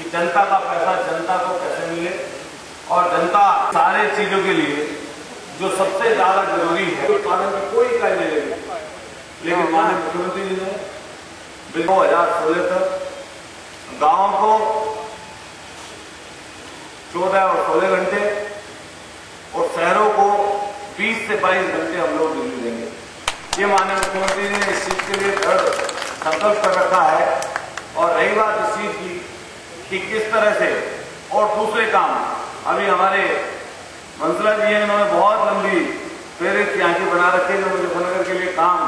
कि जनता का पैसा जनता को कैसे मिले और जनता सारे चीजों के लिए जो सबसे ज्यादा जरूरी है उत्पादन की कोई इकाई नहीं लेगी। लेकिन माननीय मुख्यमंत्री जी ने 2016 तक गांव को 14 और 16 घंटे और शहरों को 20 से 22 घंटे हम लोग बिजली देंगे। ये माननीय मुख्यमंत्री ने इस चीज के लिए दृढ़ संकल्प कर रखा है। और रही बात इस चीज की कि किस तरह से और दूसरे काम अभी हमारे मंसला जी हैं, इन्होंने बहुत लंबी प्रेरित आंखें बना रखी है जो मुजफ्फरनगर के लिए काम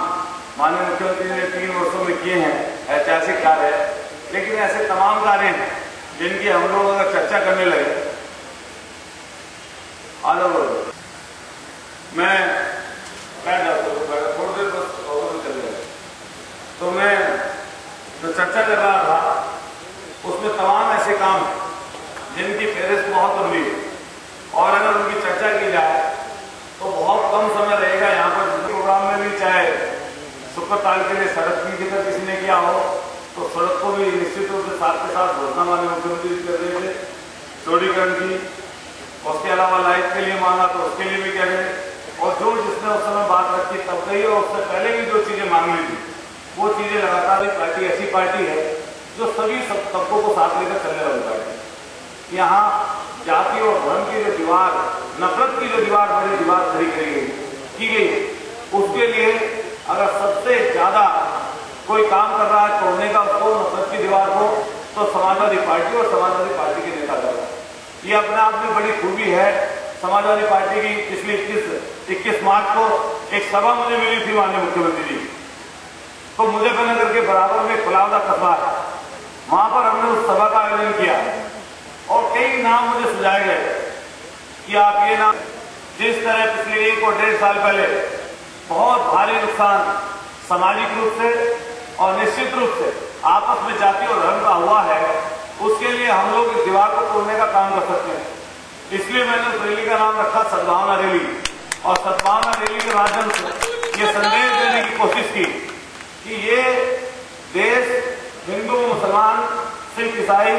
माननीय मुख्यमंत्री ने 3 वर्षों में किए हैं, ऐतिहासिक कार्य। लेकिन ऐसे तमाम कार्य हैं जिनकी हम लोग अगर चर्चा करने लगे मैं बैठ जाता हूँ, थोड़ी देर बस चल जाए। तो मैं जो चर्चा कर रहा था उसमें तमाम ऐसे काम जिनकी फेहरिस्त बहुत लंबी है और अगर उनकी चर्चा की जाए तो बहुत कम समय रहेगा। यहाँ पर प्रोग्राम में भी चाहे सुपरताल के लिए सड़क की जिक्र किसी ने किया हो तो सड़क को भी निश्चित रूप से साथ के साथ घोषणा माननीय मुख्यमंत्री कर रहे थे चौड़ीकरण की। उसके अलावा लाइट के लिए मांगा तो उसके लिए भी कह गए और जो जिसने उस समय बात रखी तब कही और उससे पहले भी जो चीजें मांग ली थी वो चीजें लगातार पार्टी ऐसी पार्टी है जो सभी तबकों को साथ लेकर चलने वाली पार्टी। यहाँ जाति और धर्म की जो दीवार, नफरत की जो दीवार, बड़ी दीवार खड़ी की गई उसके लिए अगर सबसे ज्यादा कोई काम कर रहा है तोड़ने का उसको नफरत की दीवार को तो समाजवादी पार्टी और समाजवादी पार्टी के नेता कर रहा है। ये अपने आप में बड़ी खूबी है। समाजवादी पार्टी की पिछले 21 मार्च को एक सभा मुझे मिली थी माननीय मुख्यमंत्री जी, तो मुजफ्फरनगर के बराबर में खुलावदा कस्बा है, वहां पर हमने उस सभा का आयोजन किया और कई नाम मुझे सुझाए गए कि आप ये नाम जिस तरह पिछले 1 और 1.5 साल पहले बहुत भारी नुकसान सामाजिक रूप से और निश्चित रूप से आपस में जाति और धर्म का हुआ है, उसके लिए हम लोग इस दीवार को तोड़ने का काम कर सकते हैं। इसलिए मैंने उस रैली का नाम रखा सद्भावना रैली और सद्भावना रैली के माध्यम से ये संदेश देने की कोशिश की कि ये देश हिंदू, मुसलमान, सिख, ईसाई,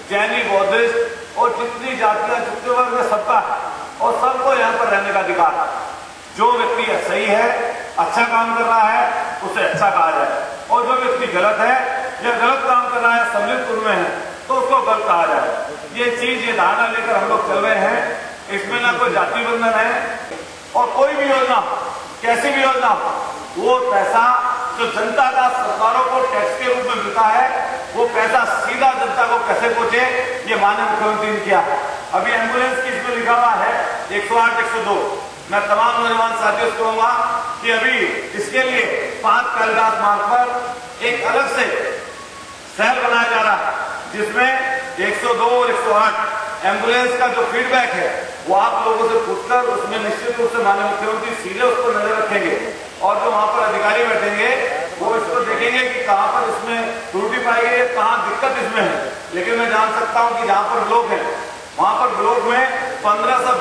जैनी, बौद्धिस्ट और जितनी जातियां जितने वर्ग में सबका है और सबको यहाँ पर रहने का अधिकार है। जो व्यक्ति सही है, अच्छा काम कर रहा है उसे अच्छा कहा जाए और जो व्यक्ति गलत है या गलत काम कर रहा है, सम्मिलित उनमें है तो उसको गलत कहा जाए। ये चीज, ये धारणा लेकर हम लोग चल रहे हैं। इसमें ना कोई जाति बंधन है और कोई भी योजना, कैसी भी योजना, वो पैसा जो जनता का सरकारों को टैक्स के रूप में मिलता है वो पैसा सीधा जनता को कैसे पहुंचे, ये माननीय मुख्यमंत्री ने किया। अभी एम्बुलेंस की इसमें लिखा हुआ है 108, 102। मैं तमाम नौजवान साथियों से कहूंगा कि अभी इसके लिए 5 कालिदास मार्ग पर एक अलग से सेल बनाया जा रहा है जिसमें 102 और 108 एम्बुलेंस का जो फीडबैक है वो आप लोगों से पूछकर उसमें निश्चित रूप से माननीय मुख्यमंत्री सीधे उस पर नजर रखेंगे और जो वहां पर अधिकारी बैठेंगे वो इसको देखेंगे कि कहां पर इसमें त्रुटि पाई गई है, कहां दिक्कत इसमें है। लेकिन मैं जान सकता हूं कि जहां पर लोग हैं वहां पर ब्लॉक में 15 से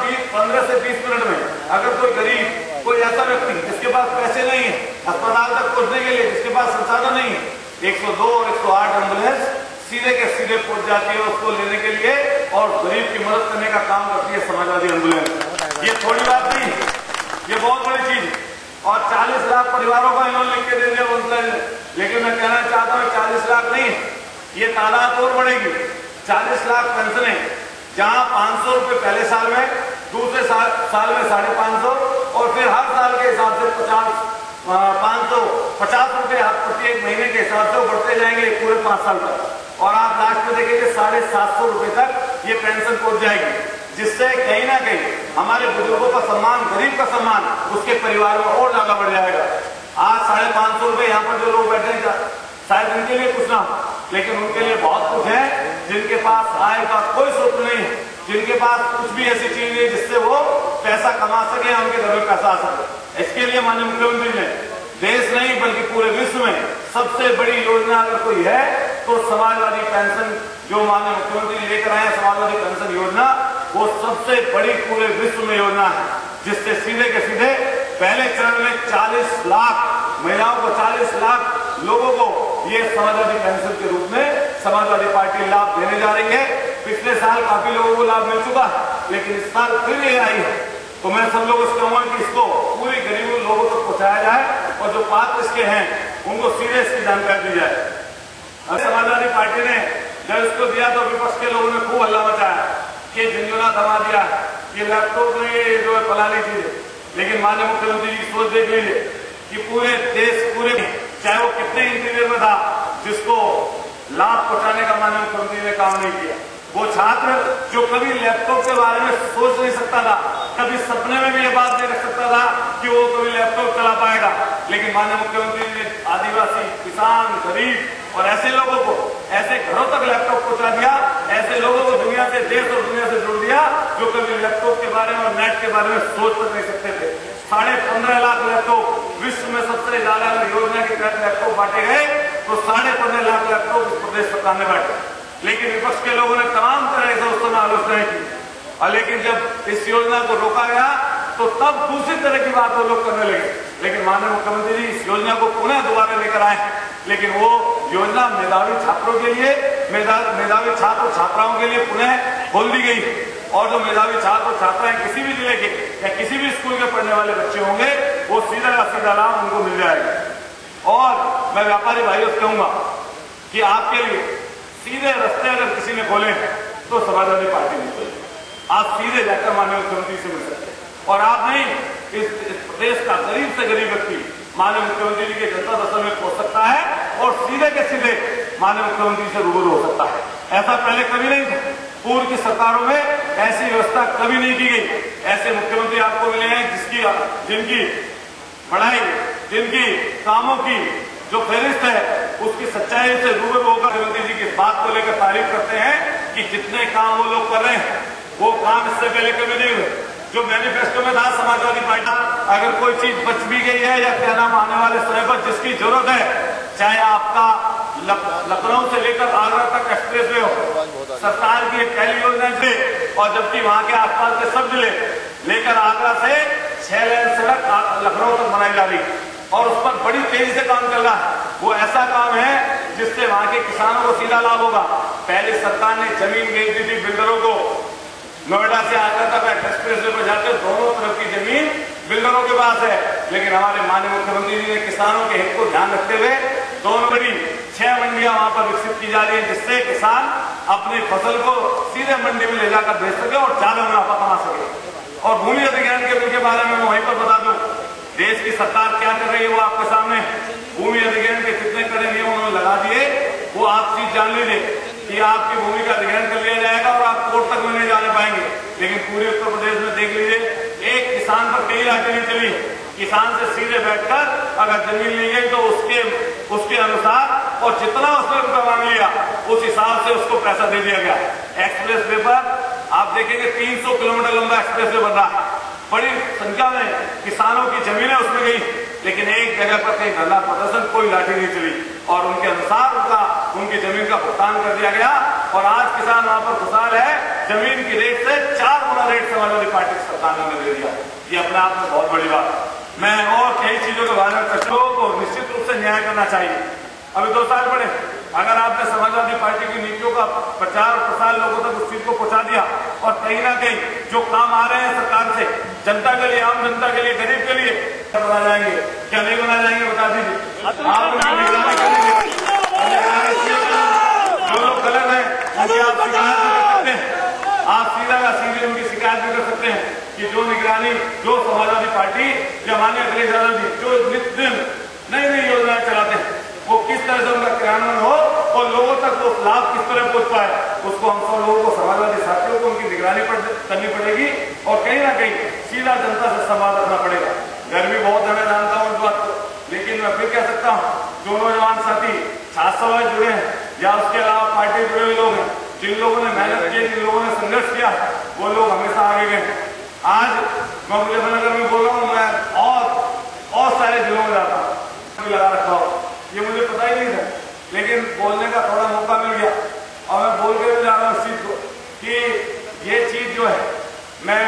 20 मिनट में अगर कोई गरीब, कोई ऐसा व्यक्ति जिसके पास पैसे नहीं है अस्पताल तक पहुंचने के लिए, जिसके पास संसाधन नहीं है, 102 और 108 एम्बुलेंस सीधे के सीधे पहुंच जाती है उसको लेने के लिए और गरीब की मदद करने का काम करती है समाजवादी एम्बुलेंस। ये थोड़ी बात नहीं, ये बहुत बड़ी चीज। और 40 लाख परिवारों का इन्होंने लिख के दे दिया बोलते हैं। लेकिन मैं कहना चाहता हूँ 40 लाख नहीं है, ये तादाद और बढ़ेगी। 40 लाख पेंशनें जहां 500 रुपए पहले साल में, दूसरे साल में 550 और फिर हर साल के हिसाब से 550 रुपए प्रत्येक महीने के हिसाब से बढ़ते जाएंगे पूरे 5 साल तक और आप लास्ट में देखेंगे 750 रुपए तक ये पेंशन पहुंच जाएगी, जिससे कहीं ना कहीं हमारे बुजुर्गों का सम्मान, गरीब का सम्मान उसके परिवार में और ज्यादा बढ़ जाएगा। आज 550 रुपए यहाँ पर जो लोग बैठे हैं शायद उनके लिए कुछ ना, लेकिन उनके लिए बहुत कुछ है। जिनके पास आय का कोई स्रोत नहीं है, जिनके पास कुछ भी ऐसी चीज नहीं जिससे वो पैसा कमा सके, उनके घर में पैसा आ सके, इसके लिए माननीय मुख्यमंत्री ने देश नहीं बल्कि पूरे विश्व में सबसे बड़ी योजना अगर कोई है तो समाजवादी पेंशन जो माननीय मुख्यमंत्री लेकर आए हैं, समाजवादी पेंशन योजना, वो सबसे बड़ी पूरे विश्व में योजना है जिससे सीधे के सीधे पहले चरण में 40 लाख महिलाओं को 40 लाख लोगों को ये समाजवादी पेंशन के रूप में समाजवादी पार्टी लाभ देने जा रही है। पिछले साल काफी लोगों को लाभ मिल चुका है, लेकिन इस साल फिर ये आई है। तो मैं सब लोगों से कहूंगा कि इसको पूरी गरीब लोगों तक पहुंचाया जाए और जो पात्र इसके हैं उनको सीधे इसकी जानकारी दी जाए। समाजवादी पार्टी ने जब इसको दिया तो विपक्ष के लोगों ने खूब हल्ला मचाया कि झुंझुना दबा दिया, ये लैपटॉप नहीं है, ये जो है फलानी चीज है। लेकिन माननीय मुख्यमंत्री की सोच देख लीजिए कि पूरे देश, पूरे चाहे वो कितने इंजीनियर में था, जिसको लाभ पहुंचाने का माननीय मुख्यमंत्री ने काम नहीं किया। वो छात्र जो कभी लैपटॉप के बारे में सोच नहीं सकता था, कभी सपने में भी ये बात नहीं रख सकता था कि वो कभी लैपटॉप चला पाएगा, लेकिन माननीय मुख्यमंत्री ने आदिवासी, किसान, गरीब और ऐसे लोगों को ऐसे घरों तक लैपटॉप पहुंचा दिया, ऐसे लोगों को दुनिया से, देश और दुनिया से जोड़ दिया जो कभी लैपटॉप के बारे में और नेट के बारे में सोच तक नहीं सकते थे। 15.5 लाख लैपटॉप विश्व में सबसे ज्यादा योजना के तहत लैपटॉप बांटे गए, तो 15.5 लाख लैपटॉप इस प्रदेश सरकार ने बांटे। लेकिन विपक्ष के लोगों ने तमाम तरह से उस समय आलोचनाएं की, और लेकिन जब इस योजना को रोका गया तो तब दूसरी तरह की बात वो लोग करने लगे। लेकिन माननीय मुख्यमंत्री जी इस योजना को पुनः दोबारा लेकर आए, लेकिन वो योजना मेधावी छात्रों के लिए, मेधावी छात्र छात्राओं के लिए पुनः खोल दी गई। और जो मेधावी छात्र और छात्राएं किसी भी जिले के या किसी भी स्कूल के पढ़ने वाले बच्चे होंगे, वो सीधा का सीधा लाभ उनको मिल जाएगा। और मैं व्यापारी भाइयों से कहूंगा कि आपके लिए सीधे रास्ते अगर किसी ने खोले हैं तो समाजवादी पार्टी ने खोले। आप सीधे जाकर माननीय मुख्यमंत्री से मिल सकते हैं, और आप नहीं, इस प्रदेश का गरीब से गरीब व्यक्ति माननीय मुख्यमंत्री जी के जनता दर्शन में पहुंच सकता है और सीधे के सीधे माननीय मुख्यमंत्री से रूबरू हो सकता है। ऐसा पहले कभी नहीं था, पूर्व की सरकारों में ऐसी व्यवस्था कभी नहीं की गई। ऐसे मुख्यमंत्री आपको मिले हैं जिनकी पढ़ाई, जिनकी कामों की जो फहरिस्त है उसकी सच्चाई से रूबरू होकर मुख्यमंत्री जी की बात को लेकर तारीफ करते हैं कि जितने काम वो लोग कर रहे हैं वो काम इससे पहले कभी नहीं हुए। जो मैनिफेस्टो में था समाजवादी पार्टी, अगर कोई चीज बच भी गई है या क्या नाम आने वाले समय पर जिसकी जरूरत है, चाहे आपका लखनऊ से लेकर आगरा तक एक्सप्रेस वे हो, सरकार की एक पहली योजना से, और जबकि वहां के आसपास के सब जिले लेकर आगरा से 6 लेन सड़क लखनऊ तक बनाई जा रही है और उस पर बड़ी तेजी से काम चल रहा है। वो ऐसा काम है जिससे वहां के किसानों को सीधा लाभ होगा। पहले सरकार ने जमीन दे दी थी बिल्डरों को, नोएडा से आगरा तक एक्सप्रेस वे पर जाते दोनों तरफ की जमीन बिल्डरों के पास है, लेकिन हमारे माननीय मुख्यमंत्री जी ने किसानों के हित को ध्यान रखते हुए दोनों बड़ी 6 मंडियां वहां पर विकसित की जा रही है, जिससे किसान अपनी फसल को सीधे मंडी में ले जाकर बेच सके और ज्यादा मुनाफा कमा सके। और भूमि अधिग्रहण के बिल के बारे में मैं वहीं पर बता दूं, देश की सरकार क्या कर रही है वो आपके सामने। भूमि अधिग्रहण के जितने कड़े नियम उन्होंने लगा दिए, वो आप चीज जान लीजिए कि आपकी भूमि का अधिग्रहण कर लिया जाएगा और आप कोर्ट तक में नहीं जाने पाएंगे। लेकिन पूरे उत्तर प्रदेश में देख लीजिए, एक किसान पर कई लाठी नहीं चली। किसान से सीधे बैठकर अगर जमीन ली गई तो उसके अनुसार और जितना उसने रुपया मांग लिया उस हिसाब से उसको पैसा दे दिया गया। एक्सप्रेस वे पर आप देखेंगे 300 किलोमीटर लंबा एक्सप्रेस वे बन रहा है, बड़ी संख्या में किसानों की जमीनें उसमें गई, लेकिन एक जगह पर कहीं धरना प्रदर्शन, कोई लाठी नहीं चली और उनके अनुसार उनकी जमीन का भुगतान कर दिया गया। और आज किसान वहां पर खुशहाल है, जमीन की रेट से 4 गुना रेट समाजवादी पार्टी की सरकार ने दे दिया। ये अपने आप में बहुत बड़ी बात है। मैं और कई चीजों के बारे में लोगों को निश्चित रूप से न्याय करना चाहिए। अभी 2 साल पड़े, अगर आपने समाजवादी पार्टी की नीतियों का प्रचार और प्रसार लोगों तक उस चीज को पहुंचा दिया और कहीं ना कहीं जो काम आ रहे हैं सरकार से जनता के लिए, आम जनता के लिए, गरीब के लिए बना जाएंगे, क्या नहीं बना जाएंगे बता दीजिए। आप जो लोग गलत है उनकी आप शिकायत भी कर सकते हैं, आप सीधा सीधे उनकी शिकायत भी कर सकते हैं कि जो निगरानी, जो समाजवादी पार्टी या माननीय अखिलेश यादव जी जो नित्य नई नई योजनाएं चलाते हैं, वो किस तरह से उनका क्रियान्वयन हो और लोगों तक वो लाभ किस तरह पहुंच पाए, उसको हम सब लोगों को, समाजवादी साथियों को उनकी निगरानी करनी पड़ेगी और कहीं ना कहीं सीधा जनता से संवाद रखना पड़ेगा। गर्मी बहुत है, मैं जानता हूँ इस बात को, लेकिन मैं फिर कह सकता हूँ जो नौजवान साथी छात्र से जुड़े हैं या उसके अलावा पार्टी जुड़े हुए लोग हैं, जिन लोगों ने मेहनत की, जिन लोगों ने संघर्ष किया, वो लोग हमेशा आगे गए। आज मैं मुजफ्फरनगर में बोल रहा हूँ, मैं और सारे जिलों में जाता हूँ, लगा रखा हूँ, ये मुझे पता ही नहीं था, लेकिन बोलने का थोड़ा मौका मिल गया और मैं बोल के जा रहा हूँ इस चीज को कि ये चीज जो है, मैं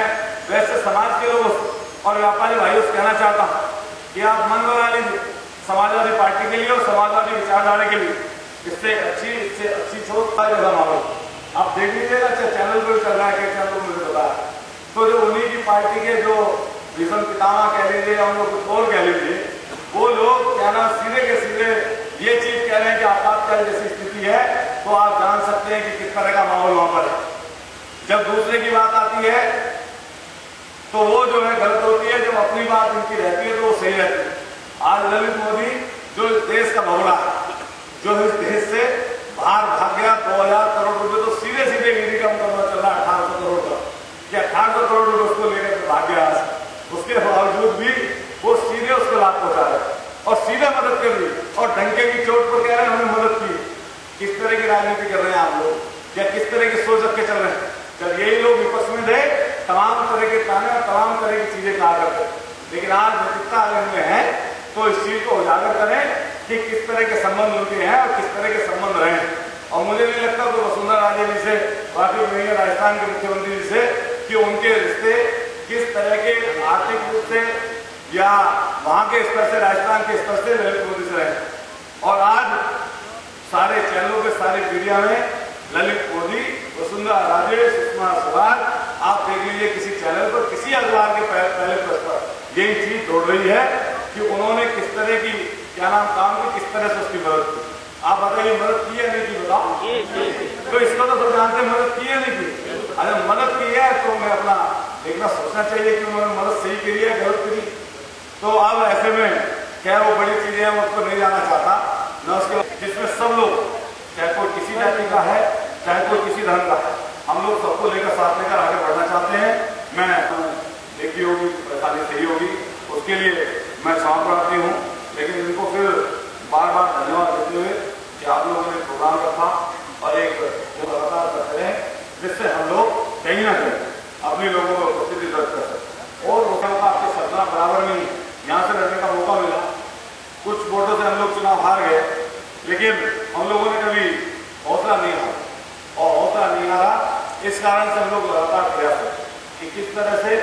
वैसे समाज के लोगों और व्यापारी भाइयों से कहना चाहता हूँ कि आप मन बना लीजिए, समाजवादी पार्टी के लिए और समाजवादी विचारधारा के लिए इससे अच्छी सोच का माहौल आप देख लीजिएगा। अच्छा चैनल पर चल रहा है, क्या चैनल मुझे पता है। तो जो उन्हीं की पार्टी के जो भीषण पितामह कह लीजिए या उन लोग कुछ और कह लीजिए, वो लोग क्या नाम सीधे के सीधे ये चीज कह रहे हैं कि आपातकाल जैसी स्थिति है, तो आप जान सकते हैं कि किस तरह का माहौल वहां पर है। जब दूसरे की बात आती है तो वो जो है गलत होती है, जब अपनी बात इनकी रहती है तो वो सही रहती है। आज ललित मोदी जो इस देश का भगोड़ा, जो इस देश से बाहर भाग गया, 2000 करोड़ रुपए तो सीधे सीधे ईडी का मुकदमा चल रहा है 1800 करोड़ का, क्या 1800 करोड़ रुपए उसको लेकर भाग गया। उसके बावजूद भी वो सीधे उसको लाभ पहुंचा रहे और सीधे मदद कर रही और डंके की चोट पर कह रहे हैं हमने मदद की। किस तरह की राजनीति कर रहे हैं आप लोग, या किस तरह की सोच रख के चल रहे हैं। जब यही लोग विपक्ष में थे तमाम तरह के ताने और तमाम तरह की चीजें कहा करते, लेकिन आज नैतिकता में है तो इस चीज को उजागर करें कि किस तरह के संबंध उनके हैं और किस तरह के संबंध रहे। और मुझे नहीं लगता तो वसुंधरा राजे जी से, बाकी नहीं राजस्थान के मुख्यमंत्री जी से, कि उनके रिश्ते किस तरह के आर्थिक रूप से या वहां के स्तर से, राजस्थान के स्तर से ललित मोदी से रहे। और आज सारे चैनलों के सारे मीडिया में ललित मोदी, वसुंधरा राजे, सुषमा स्वराज, आप देख लीजिए किसी चैनल पर, किसी अखबार के पहले पृष्ठ पर यही चीज दौड़ रही है कि उन्होंने किस तरह की क्या नाम काम की, किस तरह से उसकी मदद की। आप बताइए मदद की है नहीं की, बताओ। तो इसको तो सब जानते मदद की है नहीं की। अगर मदद की है तो मैं अपना देखना सोचना चाहिए कि उन्होंने मदद सही करी है गलत करी। तो अब ऐसे में क्या वो बड़ी चीजें हैं, उसको नहीं जाना चाहता न उसके, जिसमें सब लोग चाहे कोई किसी जाति का है चाहे कोई किसी धर्म का है, हम लोग सबको लेकर साथ लेकर आगे बढ़ना चाहते हैं। मैं देखी होगी परेशानी सही होगी, उसके लिए मैं क्षमा प्रार्थी हूँ, लेकिन इनको फिर बार बार धन्यवाद देते हुए कि आप लोगों ने प्रोग्राम रखा और एक लगातार करते हैं, जिससे हम लोग कहीं ना कहीं अपने लोगों को उपस्थिति दर्ज कर सकते। और आपके सपना बराबर में यहाँ से लड़ने का मौका मिला, कुछ वोटों से हम लोग चुनाव हार गए, लेकिन हम लोगों ने कभी हौसला नहीं हारा, और हौसला नहीं हारा इस कारण से हम लोग लगातार प्रयास करते कि किस तरह से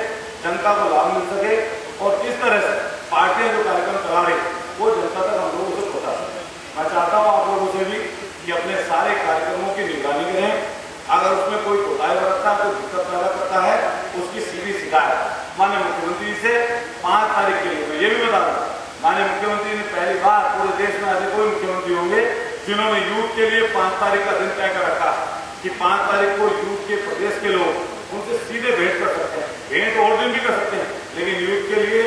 जनता को लाभ मिल सके और किस तरह से पार्टियां जो कार्यक्रम चला रही वो जनता तक हम लोगों से पहुंचा सके। मैं चाहता हूं आप लोगों से भी कि अपने सारे कार्यक्रमों की निगरानी करें। अगर उसमें कोई कोताही बरतता है, कोई दिक्कत पैदा करता है, उसकी सीधी शिकायत माननीय मुख्यमंत्री से 5 तारीख के लिए। मैं ये भी बता दूं, माननीय मुख्यमंत्री ने पहली बार पूरे देश में ऐसे कोई मुख्यमंत्री होंगे जिन्होंने यूथ के लिए 5 तारीख का दिन तय कर रखा कि 5 तारीख को यूथ के प्रदेश के लोग उनसे सीधे भेंट कर सकते हैं। भेंट और दिन भी कर सकते हैं, लेकिन यूथ के लिए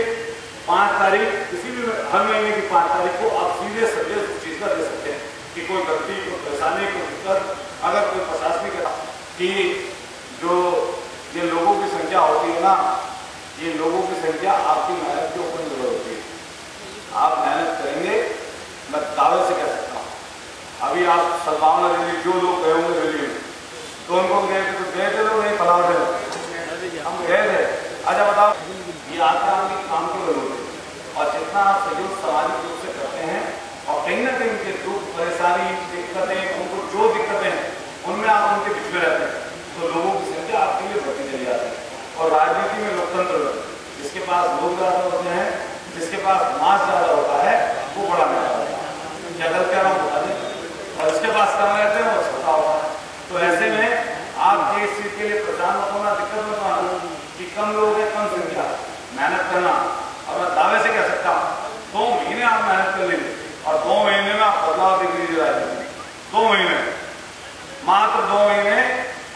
5 तारीख, किसी भी हर महीने की 5 तारीख को आप सीधे संदेश उस चीज का दे सकते हैं कि कोई गलती, कोई परेशानी, कोई दिक्कत, अगर कोई प्रशासनिक कि जो ये लोगों की संख्या होती है ना, ये लोगों की संख्या आपकी मेहनत के ऊपर निर्भर होती है। आप मेहनत करेंगे, मैं दावे से कह सकता हूँ। अभी आप सद्भावना दिल्ली जो लोग गए होंगे दिल्ली में, तो उनको गए थे तो गए थे लोग नहीं फलाव थे, हम गए थे। अच्छा बताओ, ये आपका काम के लोग होते और जितना आप सहयोग सामाजिक रूप से करते हैं और कहीं ना कहीं उनके दुख, परेशानी, दिक्कतें, उनको जो दिक्कतें हैं उनमें आप उनके बीच में रहते हैं, तो लोगों की संख्या आपके लिए बढ़ती चली जाती है। और राजनीति में लोकतंत्र, जिसके पास लोग ज्यादा होते हैं, जिसके पास मास ज्यादा होता है, वो बड़ा महंगा होता है। क्या गलत कह रहा हूँ बता दें, और जिसके पास कम रहते हैं वो छोटा होता है। तो ऐसे में आप इस चीज के लिए परेशान मत होना, दिक्कत मत आना कि कम लोग हैं, कम संख्या, मेहनत करना। और मैं दावे से कह सकता हूँ 2 महीने आप मेहनत कर लेंगे और 2 महीने में आप बदलाव देख लीजिए राजनीति। 2 महीने, मात्र 2 महीने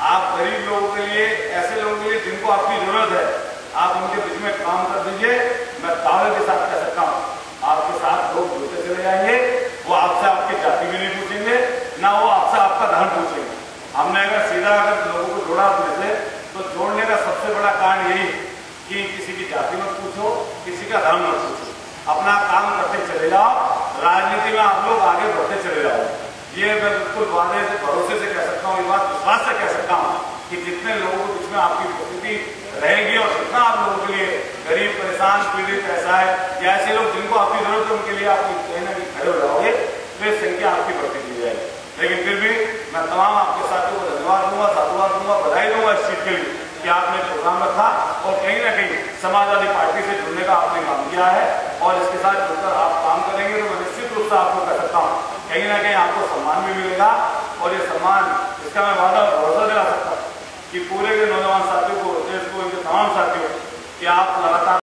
आप गरीब लोगों के लिए, ऐसे लोगों के लिए जिनको आपकी जरूरत है, आप उनके बीच में काम कर दीजिए। मैं दावे के साथ कह सकता हूँ आपके साथ लोग जुड़ते चले जाएंगे। वो आपसे आपकी जाति भी नहीं पूछेंगे, ना वो आपसे आपका धर्म पूछेंगे। हमने अगर सीधा लोगों को जोड़ा अपने से, तो जोड़ने का सबसे बड़ा कारण यही कि किसी की जाति मत पूछो, किसी का धर्म मत पूछो, अपना काम करते चले जाओ, राजनीति में आप लोग आगे बढ़ते चले जाओ। ये मैं बिल्कुल वादे से, भरोसे से कह सकता हूँ, ये बात विश्वास से कह सकता हूँ कि जितने लोगों के बीच में आपकी उपस्थिति रहेगी और जितना आप लोगों के लिए गरीब, परेशान, पीड़ित, ऐसा है या ऐसे लोग जिनको आपकी जरूरत है उनके लिए आप कहीं ना कहीं खड़े हो जाओगे, तो संख्या आपकी बढ़ती चली जाएगी। लेकिन फिर भी मैं तमाम आपके साथियों को धन्यवाद दूंगा, साधुवाद दूंगा, बधाई दूंगा इस चीज के लिए कि आपने प्रोग्राम रखा और कहीं ना कहीं समाजवादी पार्टी से जुड़ने का आपने काम किया है और इसके साथ जुड़कर आप काम करेंगे तो मैं निश्चित रूप से आपको कह सकता हूँ कहीं ना कहीं आपको सम्मान भी मिलेगा और ये सम्मान इसका मैं वादा भरोसा दिला सकता हूँ कि पूरे के नौजवान साथियों को, देश को, इनके तमाम साथियों कि आप लगातार